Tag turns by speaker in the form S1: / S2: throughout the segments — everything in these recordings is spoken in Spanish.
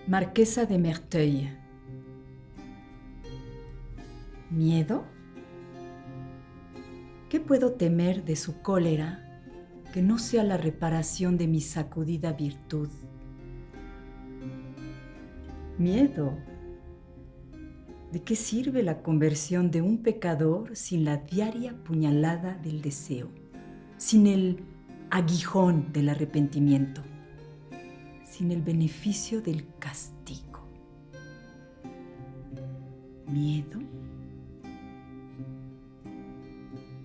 S1: Marquesa de Merteuil. ¿Miedo? ¿Qué puedo temer de su cólera que no sea la reparación de mi sacudida virtud? ¿Miedo? ¿De qué sirve la conversión de un pecador sin la diaria puñalada del deseo, sin el aguijón del arrepentimiento, sin el beneficio del castigo? ¿Miedo?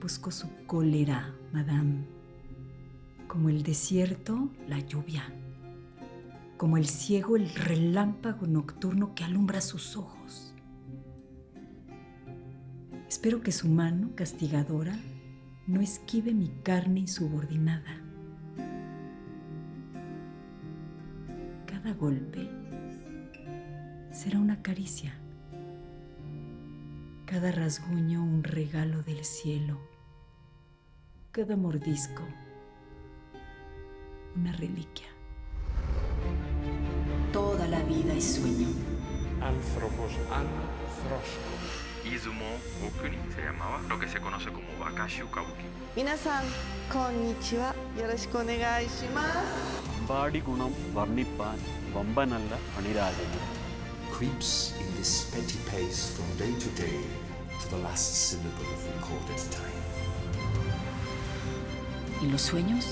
S1: Busco su cólera, madame, como el desierto la lluvia, como el ciego el relámpago nocturno que alumbra sus ojos. Espero que su mano castigadora no esquive mi carne insubordinada. Cada golpe será una caricia, cada rasguño un regalo del cielo, cada mordisco una reliquia. Toda la vida es sueño.
S2: Anthropos Anthroskos.
S3: Izumo Okuni se llamaba lo que se conoce como Wakashu Kabuki.
S4: 皆さんこんにちはよろしくお願いします
S5: അമ്പാടി ഗുണം വർണ്ണിപ്പാൻ വമ്പനല്ല അണിരാജന്.
S6: Creeps in this petty pace from day to day to the last syllable of recorded time.
S1: Y los sueños,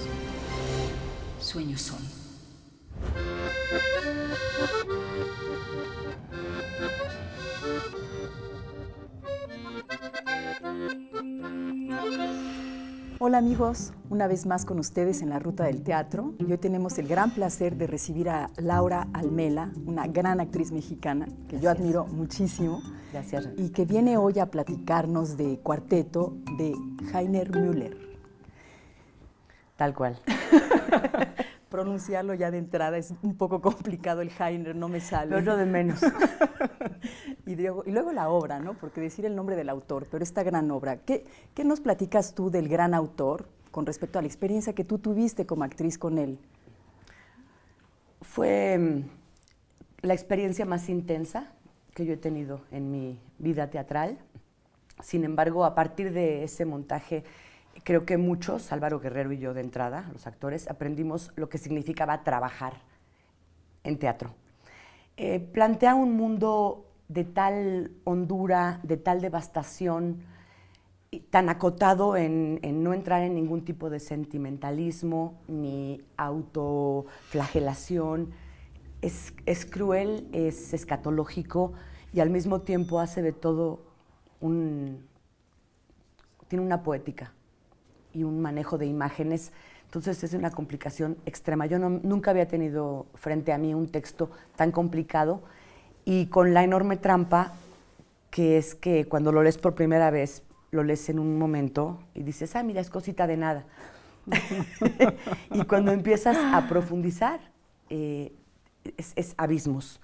S1: sueños son.
S7: Hola amigos, una vez más con ustedes en la Ruta del Teatro y hoy tenemos el gran placer de recibir a Laura Almela, una gran actriz mexicana que yo admiro muchísimo.
S8: Gracias.
S7: Y que viene hoy a platicarnos de Cuarteto de Heiner Müller.
S8: Tal cual.
S7: Pronunciarlo ya de entrada es un poco complicado, el Heiner no me sale.
S8: Pero es lo de menos.
S7: Y luego la obra, ¿no? Porque decir el nombre del autor, pero esta gran obra. ¿Qué nos platicas tú del gran autor con respecto a la experiencia que tú tuviste como actriz con él?
S8: Fue la experiencia más intensa que yo he tenido en mi vida teatral. Sin embargo, a partir de ese montaje, creo que muchos, Álvaro Guerrero y yo de entrada, los actores, aprendimos lo que significaba trabajar en teatro. Plantea un mundo de tal hondura, de tal devastación, tan acotado en no entrar en ningún tipo de sentimentalismo ni autoflagelación. Es cruel, es escatológico y al mismo tiempo hace de todo tiene una poética y un manejo de imágenes. Entonces es una complicación extrema. Yo nunca había tenido frente a mí un texto tan complicado y con la enorme trampa que es que cuando lo lees por primera vez, lo lees en un momento y dices, mira, es cosita de nada. Y cuando empiezas a profundizar, es abismos.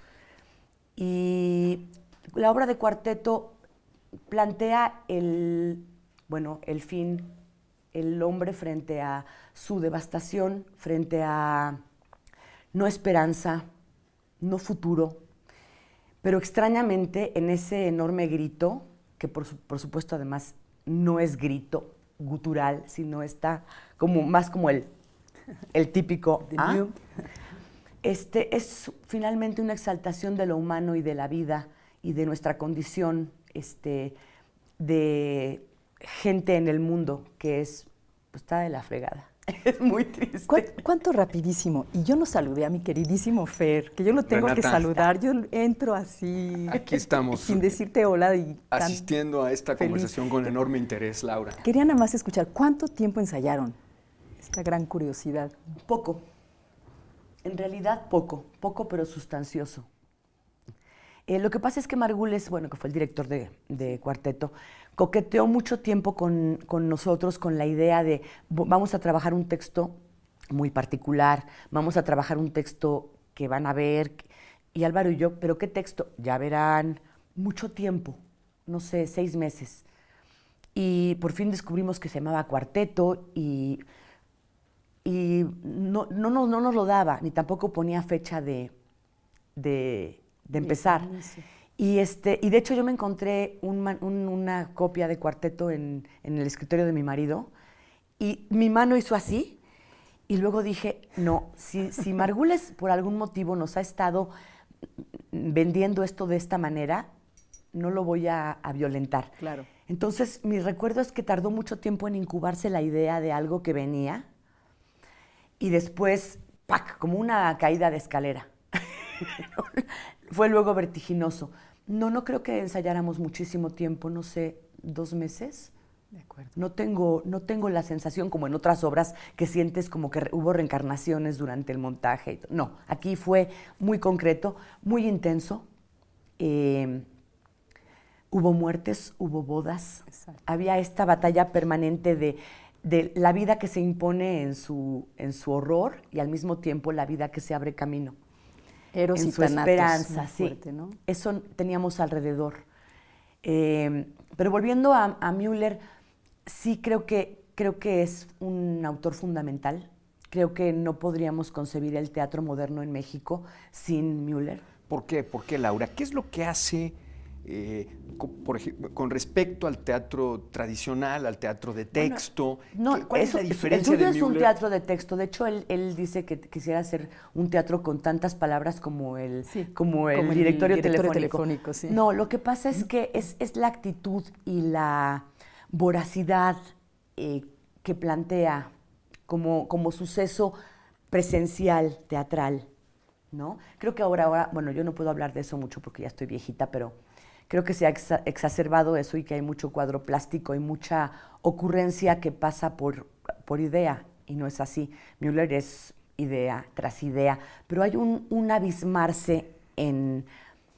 S8: Y la obra de Cuarteto plantea el fin, el hombre frente a su devastación, frente a no esperanza, no futuro, pero extrañamente en ese enorme grito, que por supuesto además no es grito gutural, sino está más como el típico es finalmente una exaltación de lo humano y de la vida y de nuestra condición de gente en el mundo que está de la fregada. Es muy triste.
S7: ¿Cuánto rapidísimo? Y yo no saludé a mi queridísimo Fer, que yo lo tengo que saludar. Yo entro así.
S2: Aquí estamos.
S7: Sin decirte hola.
S2: Asistiendo a esta conversación con enorme interés, Laura.
S7: Quería nada más escuchar, ¿cuánto tiempo ensayaron? Esta gran curiosidad.
S8: Poco. En realidad poco pero sustancioso. Lo que pasa es que Margules, que fue el director de Cuarteto, coqueteó mucho tiempo con nosotros con la idea de vamos a trabajar un texto muy particular, vamos a trabajar un texto que van a ver, y Álvaro y yo, ¿pero qué texto? Ya verán, mucho tiempo, no sé, 6 meses. Y por fin descubrimos que se llamaba Cuarteto y no nos lo daba, ni tampoco ponía fecha de de empezar. Y de hecho yo me encontré una copia de Cuarteto en el escritorio de mi marido y mi mano hizo así y luego dije, no, si Margules por algún motivo nos ha estado vendiendo esto de esta manera, no lo voy a violentar.
S7: Claro.
S8: Entonces mi recuerdo es que tardó mucho tiempo en incubarse la idea de algo que venía y después, ¡pac!, como una caída de escalera. Fue luego vertiginoso. No creo que ensayáramos muchísimo tiempo, no sé, 2 meses.
S7: De acuerdo.
S8: No tengo la sensación como en otras obras que sientes como que hubo reencarnaciones durante el montaje. No, aquí fue muy concreto, muy intenso. Hubo muertes, hubo bodas.
S7: Exacto.
S8: Había esta batalla permanente de la vida que se impone en su horror y al mismo tiempo la vida que se abre camino.
S7: Eros
S8: en
S7: y
S8: su
S7: Thanatos,
S8: esperanza,
S7: muy
S8: sí.
S7: fuerte, ¿no?
S8: Eso teníamos alrededor. Pero volviendo a Müller, sí creo que es un autor fundamental. Creo que no podríamos concebir el teatro moderno en México sin Müller.
S2: ¿Por qué? ¿Por qué, Laura? ¿Qué es lo que hace, por ejemplo, con respecto al teatro tradicional, al teatro de texto? ¿Cuál es la diferencia
S8: el tuyo
S2: de
S8: es un
S2: Müller?
S8: teatro de texto. De hecho, él dice que quisiera hacer un teatro con tantas palabras como el directorio telefónico.
S7: Sí.
S8: No, lo que pasa es que es la actitud y la voracidad que plantea como suceso presencial, teatral, ¿no? Creo que ahora, bueno, yo no puedo hablar de eso mucho porque ya estoy viejita, pero creo que se ha exacerbado eso y que hay mucho cuadro plástico y mucha ocurrencia que pasa por idea, y no es así. Müller es idea tras idea, pero hay un abismarse en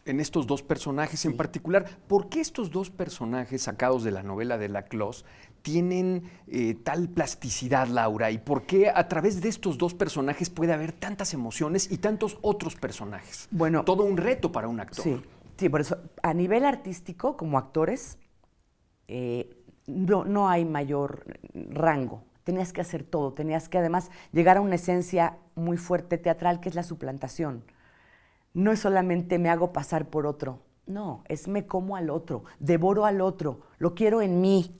S2: estos dos personajes en particular. ¿Por qué estos dos personajes sacados de la novela de Laclos tienen tal plasticidad, Laura? ¿Y por qué a través de estos dos personajes puede haber tantas emociones y tantos otros personajes?
S8: Bueno,
S2: todo un reto para un actor.
S8: Sí, por eso, a nivel artístico, como actores, no hay mayor rango. Tenías que hacer todo, tenías que además llegar a una esencia muy fuerte teatral, que es la suplantación. No es solamente me hago pasar por otro, no, es me como al otro, devoro al otro, lo quiero en mí.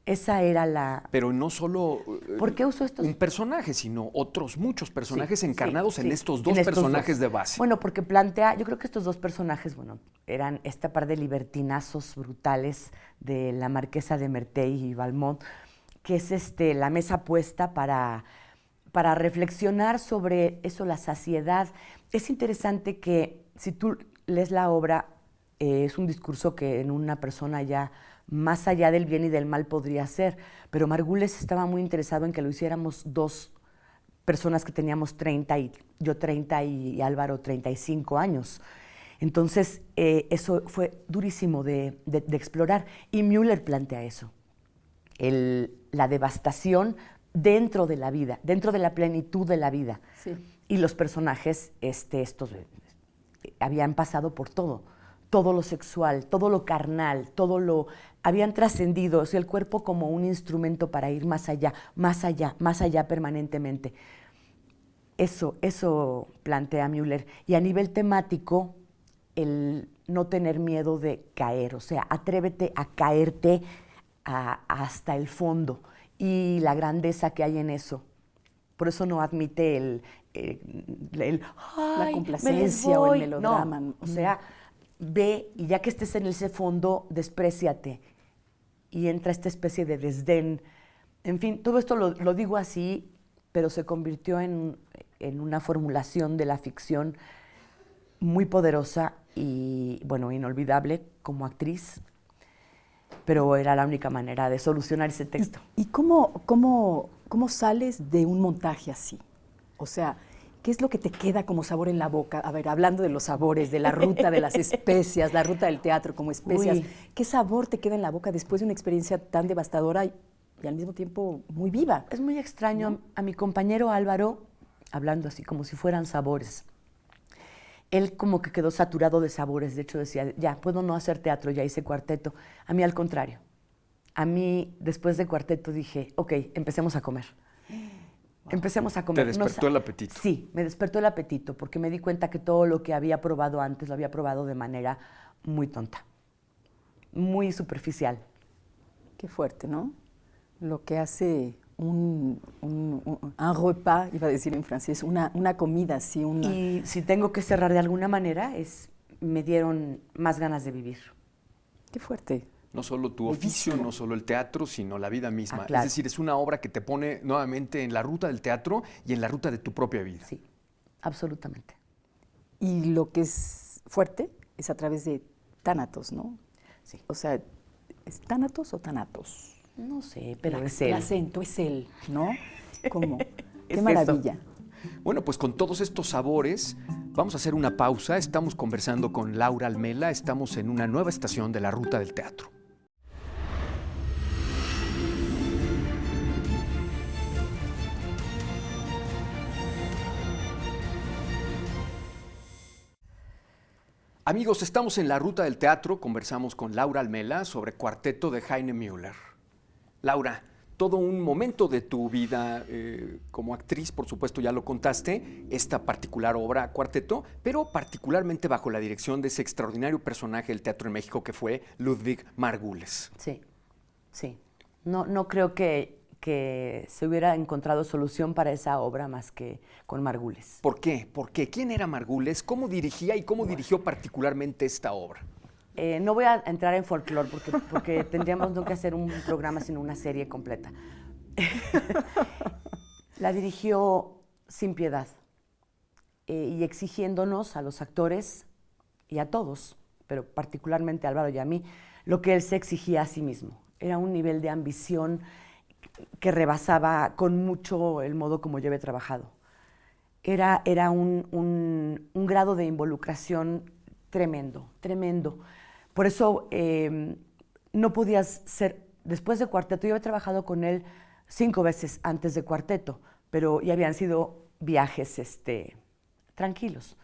S8: Esa era la...
S2: Pero no solo
S8: ¿por qué uso estos?
S2: un personaje, sino muchos personajes encarnados en
S8: sí,
S2: estos dos personajes de base.
S8: Bueno, porque yo creo que estos dos personajes, bueno, eran esta par de libertinazos brutales de la marquesa de Merteuil y Valmont, que es la mesa puesta para reflexionar sobre eso, la saciedad. Es interesante que si tú lees la obra, es un discurso que en una persona ya más allá del bien y del mal podría ser, pero Margules estaba muy interesado en que lo hiciéramos dos personas que teníamos 30, y yo 30 y Álvaro 35 años. Entonces, eso fue durísimo de explorar, y Müller plantea eso, la devastación dentro de la vida, dentro de la plenitud de la vida.
S7: Sí.
S8: Y los personajes, estos habían pasado por todo lo sexual, todo lo carnal, habían trascendido, o sea, el cuerpo como un instrumento para ir más allá, más allá, más allá permanentemente. Eso plantea Müller. Y a nivel temático, el no tener miedo de caer, o sea, atrévete a caerte hasta el fondo, y la grandeza que hay en eso. Por eso no admite
S7: la complacencia o el melodrama.
S8: No, o sea, ve, y ya que estés en ese fondo, despréciate, y entra esta especie de desdén. En fin, todo esto lo digo así, pero se convirtió en una formulación de la ficción muy poderosa y, bueno, inolvidable como actriz, pero era la única manera de solucionar ese texto.
S7: ¿Y cómo sales de un montaje así? O sea, ¿qué es lo que te queda como sabor en la boca? A ver, hablando de los sabores, de la ruta de las especias, la ruta del teatro como especias,
S8: Uy.
S7: ¿qué sabor te queda en la boca después de una experiencia tan devastadora y al mismo tiempo muy viva?
S8: Es muy extraño. ¿No? A mi compañero Álvaro, hablando así como si fueran sabores, él como que quedó saturado de sabores. De hecho decía, ya, puedo no hacer teatro, ya hice Cuarteto. A mí al contrario. A mí, después de Cuarteto, dije, ok, empecemos a comer. Empecemos a comer.
S2: Te despertó el apetito.
S8: Sí, me despertó el apetito porque me di cuenta que todo lo que había probado antes lo había probado de manera muy tonta, muy superficial.
S7: Qué fuerte, ¿no? Lo que hace un repas, iba a decir en francés, una comida, sí.
S8: Y si tengo que cerrar de alguna manera, me dieron más ganas de vivir.
S7: Qué fuerte.
S2: No solo tu oficio, no solo el teatro, sino la vida misma.
S8: Ah, claro.
S2: Es decir, es una obra que te pone nuevamente en la ruta del teatro y en la ruta de tu propia vida.
S8: Sí, absolutamente.
S7: Y lo que es fuerte es a través de Tánatos, ¿no?
S8: Sí.
S7: O sea, ¿es Tánatos o Tánatos?
S8: No sé, pero es
S7: El
S8: él.
S7: acento es él, ¿no? ¿Cómo? Qué
S8: Es
S7: maravilla.
S2: Bueno, pues con todos estos sabores, vamos a hacer una pausa. Estamos conversando con Laura Almela. Estamos en una nueva estación de la ruta del teatro. Amigos, estamos en la ruta del teatro, conversamos con Laura Almela sobre Cuarteto de Heine Müller. Laura, todo un momento de tu vida como actriz, por supuesto ya lo contaste, esta particular obra Cuarteto, pero particularmente bajo la dirección de ese extraordinario personaje del teatro en México que fue Ludwig Margules.
S8: Sí, sí. No creo que se hubiera encontrado solución para esa obra más que con Margules.
S2: ¿Por qué? ¿Por qué? ¿Quién era Margules? ¿Cómo dirigía y cómo dirigió particularmente esta obra?
S8: No voy a entrar en folclore porque tendríamos no que hacer un programa sino una serie completa. La dirigió sin piedad y exigiéndonos a los actores y a todos, pero particularmente a Álvaro y a mí, lo que él se exigía a sí mismo. Era un nivel de ambición que rebasaba con mucho el modo como yo había trabajado. Era un grado de involucración tremendo, tremendo. Por eso no podías ser, después de Cuarteto, yo había trabajado con él 5 veces antes de Cuarteto, pero ya habían sido viajes tranquilos.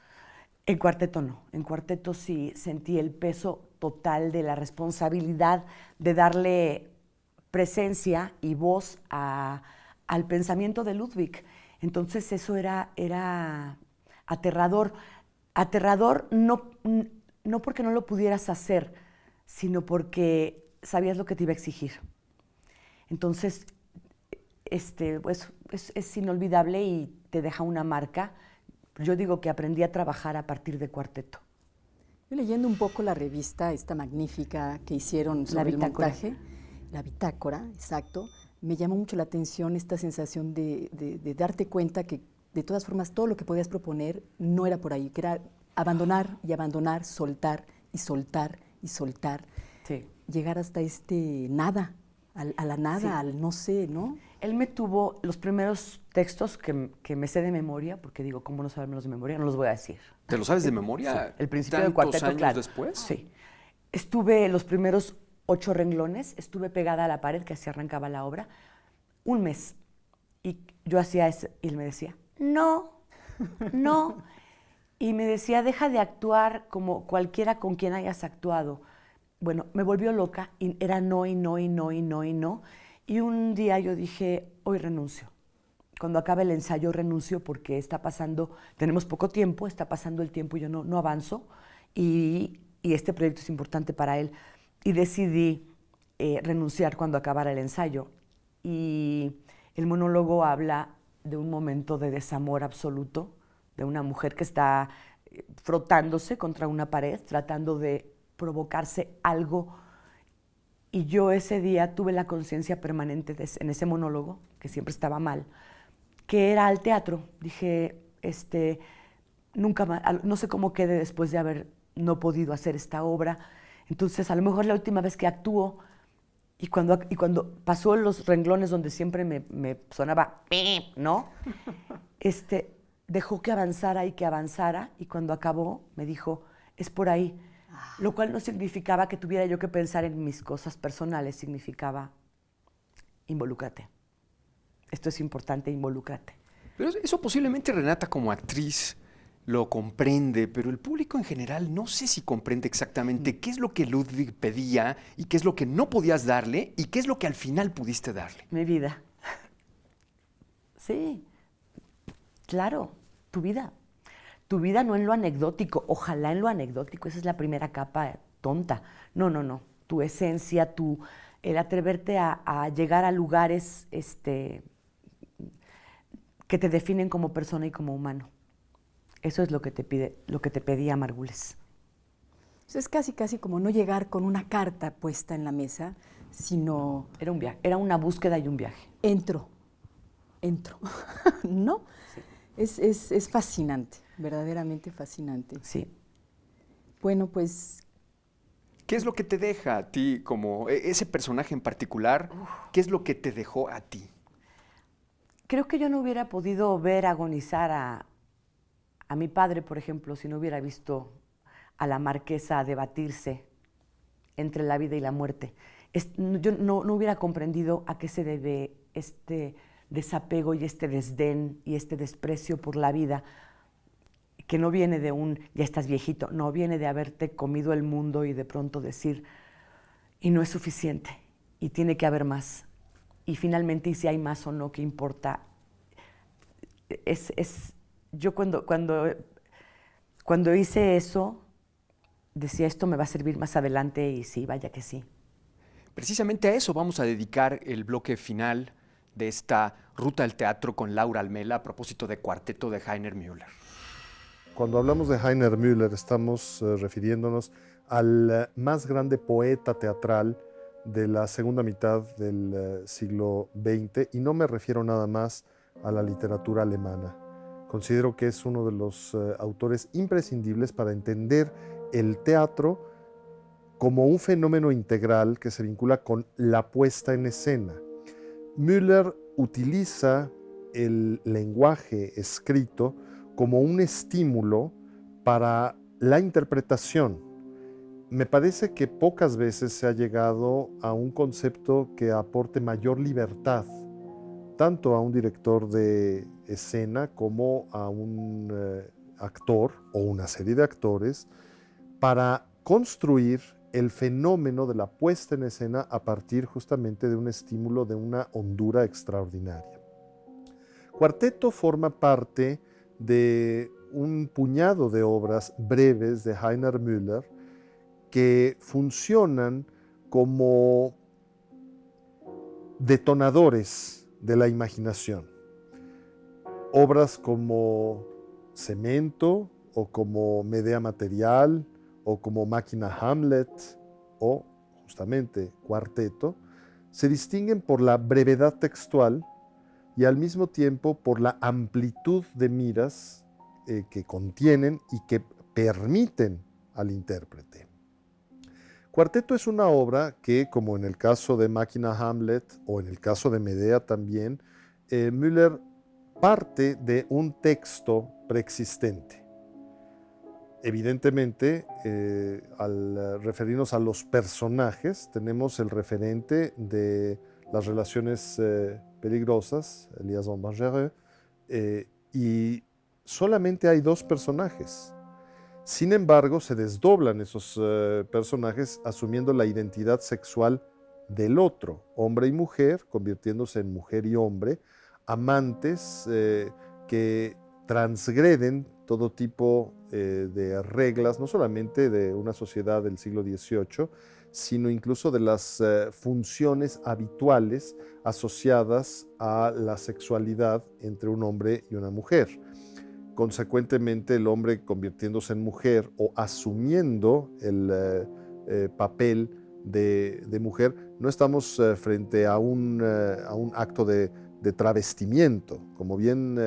S8: En Cuarteto no, en Cuarteto sí sentí el peso total de la responsabilidad de darle presencia y voz al pensamiento de Ludwig. Entonces eso era aterrador. Aterrador no porque no lo pudieras hacer, sino porque sabías lo que te iba a exigir. Entonces, pues, es inolvidable y te deja una marca. Yo digo que aprendí a trabajar a partir de Cuarteto.
S7: Yo leyendo un poco la revista, esta magnífica que hicieron sobre el montaje, la bitácora, exacto, me llamó mucho la atención esta sensación de darte cuenta que de todas formas todo lo que podías proponer no era por ahí, que era abandonar y abandonar, soltar y soltar y soltar.
S8: Sí.
S7: Llegar hasta nada, a la nada, sí. Al no sé, ¿no?
S8: Él me tuvo los primeros textos que me sé de memoria, porque digo, ¿cómo no sabérmelos de memoria? No los voy a decir.
S2: ¿Te lo sabes de memoria?
S8: Sí, el principio del Cuarteto,
S2: años
S8: claro.
S2: Después?
S8: Sí. Estuve los primeros 8 renglones, estuve pegada a la pared, que así arrancaba la obra, 1 mes. Y yo hacía eso, y él me decía, no. Y me decía, deja de actuar como cualquiera con quien hayas actuado. Bueno, me volvió loca, y era no, y no, y no, y no, y no. Y un día yo dije, hoy renuncio. Cuando acabe el ensayo renuncio porque está pasando, tenemos poco tiempo, está pasando el tiempo y yo no avanzo. Y este proyecto es importante para él. Y decidí renunciar cuando acabara el ensayo. Y el monólogo habla de un momento de desamor absoluto, de una mujer que está frotándose contra una pared, tratando de provocarse algo. Y yo ese día tuve la conciencia permanente en ese monólogo, que siempre estaba mal, que era al teatro. Dije, nunca más, no sé cómo quede después de haber no podido hacer esta obra. Entonces, a lo mejor la última vez que actúo, y cuando pasó los renglones donde siempre me sonaba, ¿no? Dejó que avanzara, y cuando acabó me dijo, es por ahí. Lo cual no significaba que tuviera yo que pensar en mis cosas personales, significaba, involúcrate. Esto es importante, involúcrate.
S2: Pero eso posiblemente Renata como actriz lo comprende, pero el público en general no sé si comprende exactamente qué es lo que Ludwig pedía y qué es lo que no podías darle y qué es lo que al final pudiste darle.
S8: Mi vida. Sí. Claro, tu vida. Tu vida no en lo anecdótico, ojalá en lo anecdótico, esa es la primera capa tonta. No. Tu esencia, el atreverte a llegar a lugares que te definen como persona y como humano. Eso es lo que te pedía Margules.
S7: Es casi como no llegar con una carta puesta en la mesa, sino...
S8: Era un viaje, era una búsqueda y un viaje.
S7: Entro, ¿no? Sí. Es fascinante, verdaderamente fascinante.
S8: Sí.
S7: Bueno, pues...
S2: ¿Qué es lo que te deja a ti como ese personaje en particular? ¿Qué es lo que te dejó a ti?
S8: Creo que yo no hubiera podido ver agonizar a mi padre, por ejemplo, si no hubiera visto a la marquesa debatirse entre la vida y la muerte. Yo no hubiera comprendido a qué se debe este desapego y este desdén y este desprecio por la vida, que no viene de ya estás viejito, no, viene de haberte comido el mundo y de pronto decir, y no es suficiente, y tiene que haber más. Y finalmente, y si hay más o no, ¿qué importa? Yo cuando hice eso, decía, esto me va a servir más adelante, y sí, vaya que sí.
S2: Precisamente a eso vamos a dedicar el bloque final de esta ruta al teatro con Laura Almela a propósito de Cuarteto de Heiner Müller.
S9: Cuando hablamos de Heiner Müller estamos refiriéndonos al más grande poeta teatral de la segunda mitad del siglo XX, y no me refiero nada más a la literatura alemana. Considero que es uno de los autores imprescindibles para entender el teatro como un fenómeno integral que se vincula con la puesta en escena. Müller utiliza el lenguaje escrito como un estímulo para la interpretación. Me parece que pocas veces se ha llegado a un concepto que aporte mayor libertad, tanto a un director de escena como a un actor o una serie de actores, para construir el fenómeno de la puesta en escena a partir justamente de un estímulo, de una hondura extraordinaria. Cuarteto forma parte de un puñado de obras breves de Heiner Müller que funcionan como detonadores de la imaginación. Obras como Cemento, o como Medea Material, o como Máquina Hamlet, o justamente Cuarteto, se distinguen por la brevedad textual y al mismo tiempo por la amplitud de miras que contienen y que permiten al intérprete. Cuarteto es una obra que, como en el caso de Máquina Hamlet o en el caso de Medea también, Müller parte de un texto preexistente. Evidentemente, al referirnos a los personajes, tenemos el referente de las relaciones peligrosas, Liaison dangereuse, y solamente hay dos personajes. Sin embargo, se desdoblan esos personajes asumiendo la identidad sexual del otro, hombre y mujer, convirtiéndose en mujer y hombre, amantes que transgreden todo tipo de reglas, no solamente de una sociedad del siglo XVIII, sino incluso de las funciones habituales asociadas a la sexualidad entre un hombre y una mujer. Consecuentemente, el hombre convirtiéndose en mujer o asumiendo el papel de mujer, no estamos frente a un acto de travestimiento, como bien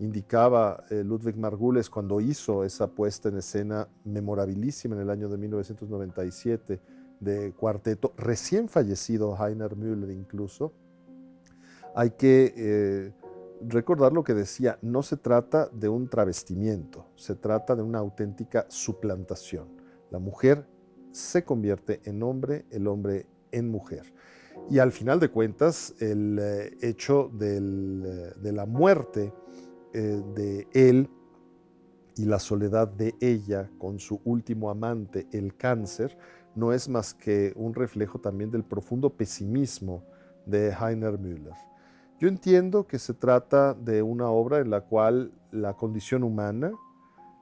S9: indicaba Ludwig Margules cuando hizo esa puesta en escena memorabilísima en el año de 1997 de Cuarteto, recién fallecido Heiner Müller incluso. Hay que recordar lo que decía, no se trata de un travestimiento, se trata de una auténtica suplantación. La mujer se convierte en hombre, el hombre en mujer. Y al final de cuentas, el hecho de la muerte de él y la soledad de ella con su último amante, el cáncer, no es más que un reflejo también del profundo pesimismo de Heiner Müller. Yo entiendo que se trata de una obra en la cual la condición humana,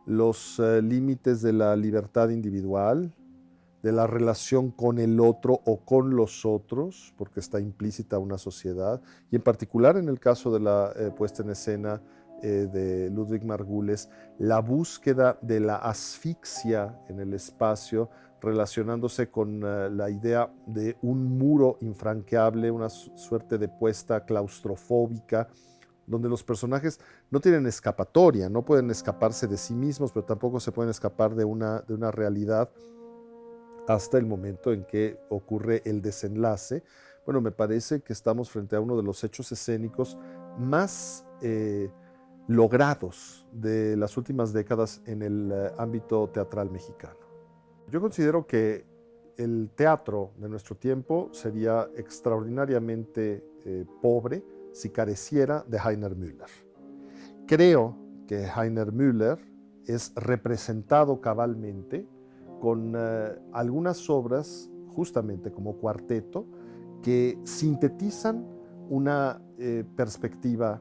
S9: los límites de la libertad individual, de la relación con el otro o con los otros, porque está implícita una sociedad, y en particular en el caso de la puesta en escena de Ludwig Margules, la búsqueda de la asfixia en el espacio, relacionándose con la idea de un muro infranqueable, una suerte de puesta claustrofóbica, donde los personajes no tienen escapatoria, no pueden escaparse de sí mismos, pero tampoco se pueden escapar de una realidad hasta el momento en que ocurre el desenlace. Bueno, me parece que estamos frente a uno de los hechos escénicos más logrados de las últimas décadas en el ámbito teatral mexicano. Yo considero que el teatro de nuestro tiempo sería extraordinariamente pobre si careciera de Heiner Müller. Creo que Heiner Müller es representado cabalmente con algunas obras, justamente como Cuarteto, que sintetizan una perspectiva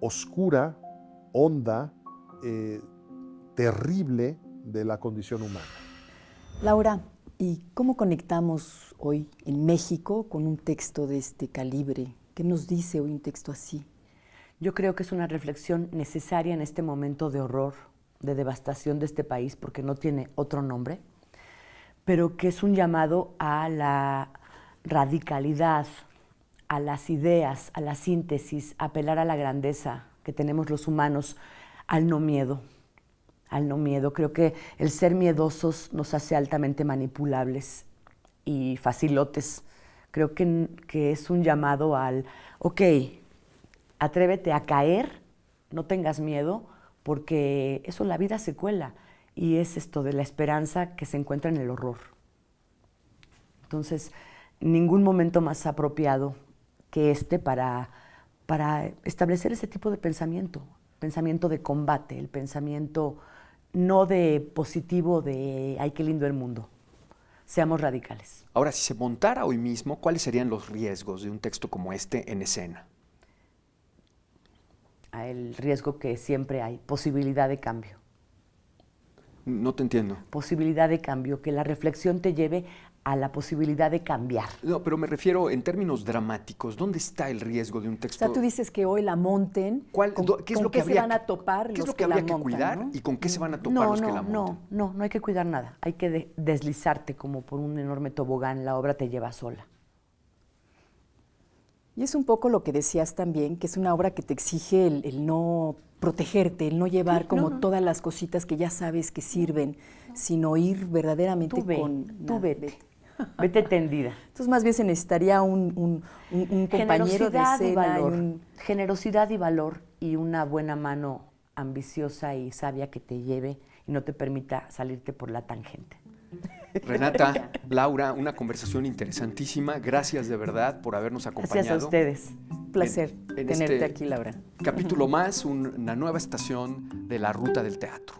S9: oscura, honda, terrible de la condición humana.
S7: Laura, ¿y cómo conectamos hoy en México con un texto de este calibre? ¿Qué nos dice hoy un texto así?
S8: Yo creo que es una reflexión necesaria en este momento de horror, de devastación de este país, porque no tiene otro nombre, pero que es un llamado a la radicalidad, a las ideas, a la síntesis, a apelar a la grandeza que tenemos los humanos, al no miedo, al no miedo. Creo que el ser miedosos nos hace altamente manipulables y facilotes. Creo que es un llamado al, ok, atrévete a caer, no tengas miedo, porque eso, la vida se cuela, y es esto de la esperanza que se encuentra en el horror. Entonces, ningún momento más apropiado que este para establecer ese tipo de pensamiento de combate, el pensamiento no de positivo de ¡ay, qué lindo el mundo! Seamos radicales.
S2: Ahora, si se montara hoy mismo, ¿cuáles serían los riesgos de un texto como este en escena?
S8: El riesgo que siempre hay, posibilidad de cambio.
S2: No te entiendo.
S8: Posibilidad de cambio, que la reflexión te lleve a la posibilidad de cambiar.
S2: No, pero me refiero en términos dramáticos. ¿Dónde está el riesgo de un texto?
S7: O sea, tú dices que hoy la monten.
S2: ¿Qué es lo que
S7: se
S2: habría
S7: van a topar
S2: ¿Qué es
S7: los
S2: lo que
S7: la
S2: habría que
S7: montan,
S2: cuidar,
S7: ¿no?
S2: y con qué se van a topar los que la montan?
S8: No hay que cuidar nada. Hay que deslizarte como por un enorme tobogán. La obra te lleva sola.
S7: Y es un poco lo que decías también, que es una obra que te exige el no protegerte, el no llevar todas las cositas que ya sabes que sirven, sino ir verdaderamente
S8: Tú vete. Vete tendida.
S7: Entonces más bien se necesitaría un compañero de escena.
S8: Y valor. Generosidad y valor, y una buena mano ambiciosa y sabia que te lleve y no te permita salirte por la tangente.
S2: Renata, Laura, una conversación interesantísima. Gracias de verdad por habernos acompañado.
S8: Gracias a ustedes.
S7: Un placer tenerte aquí, Laura.
S2: Capítulo más, una nueva estación de La Ruta del Teatro.